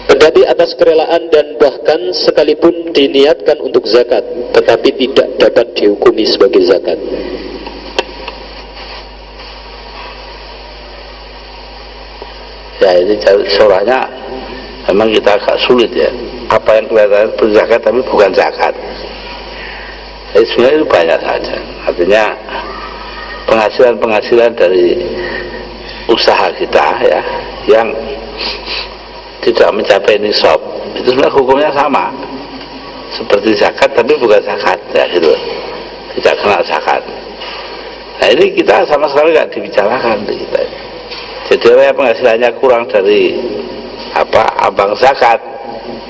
Kendati atas kerelaan dan bahkan sekalipun diniatkan untuk zakat, tetapi tidak dapat dihukumi sebagai zakat. Ya, ini suaranya memang kita agak sulit ya. Apa yang kelihatan berzakat tapi bukan zakat. Jadi sebenarnya itu banyak saja. Artinya penghasilan dari usaha kita ya yang tidak mencapai nisab, itu sebenarnya hukumnya sama seperti zakat tapi bukan zakat ya gitu. Tidak kena zakat. Nah ini kita sama sekali nggak dibicarakan di kita. Jadi orang yang penghasilannya kurang dari abang zakat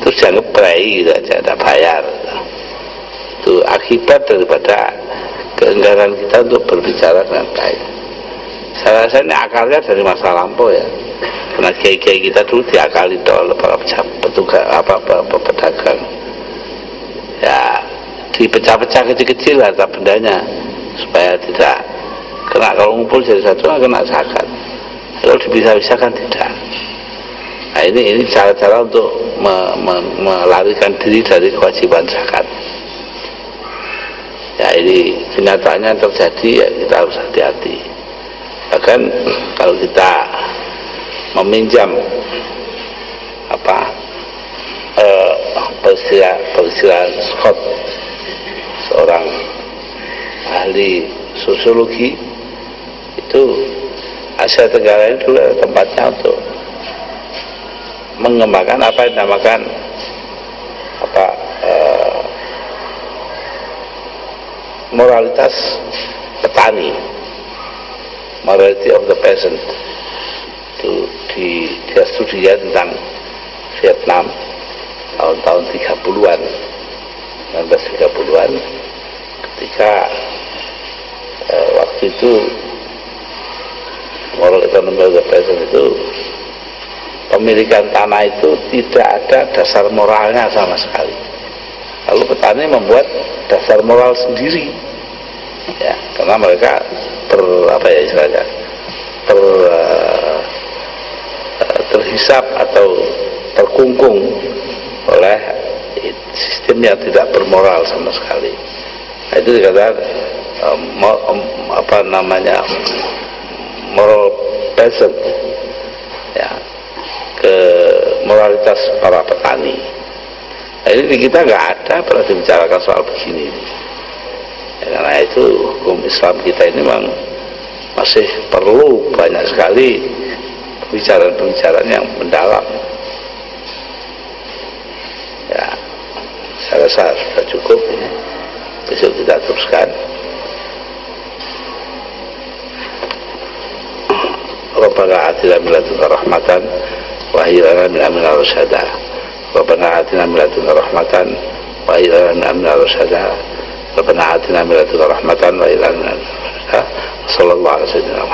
terus jangan ngeplay gitu aja, ada bayar gitu. Itu akibat daripada keengganan kita untuk berbicara dengan baik. Saya rasa ini akarnya dari masa lampau ya, karena kiai-kiai kita dulu diakali oleh para petugas pedagang ya, dipecah-pecah kecil-kecil harta bendanya supaya tidak kena, kalau ngumpul jadi satu kena zakat, kalau dipisah-pisahkan tidak. Nah ini cara-cara untuk melarikan diri dari kewajiban zakat. Ya ini kenyataannya terjadi ya, kita harus hati-hati. Bahkan kalau kita meminjam persilaan Scott, seorang ahli sosiologi, itu Asia Tenggara ini dulu tempatnya untuk mengembangkan apa yang dinamakan moralitas petani, morality of the peasant. Itu dia studinya tentang Vietnam tahun-tahun 30-an, 1930-an, ketika waktu itu moral economy of the peasant itu pemilikan tanah itu tidak ada dasar moralnya sama sekali. Lalu petani membuat dasar moral sendiri, ya, karena mereka terhisap atau terkungkung oleh sistem yang tidak bermoral sama sekali. Nah, itu dikatakan moral peasant, ya, ke moralitas para petani. Nah, ini di kita nggak ada pernah dibicarakan soal begini. Ya, karena itu hukum Islam kita ini memang masih perlu banyak sekali pembicaraan-pembicaraan yang mendalam. Ya, saya rasa sudah cukup ini. Besok kita teruskan. Rabbana atina min ladunka rahmatan wa hab lana min amrina rasyada. Rabbana atina min ladunka rahmatan wa hab lana min amrina rasyada. Rabbana atina min ladunka rahmatan wa hab lana min amrina rasyada. Sallallahu alaihi wasallam.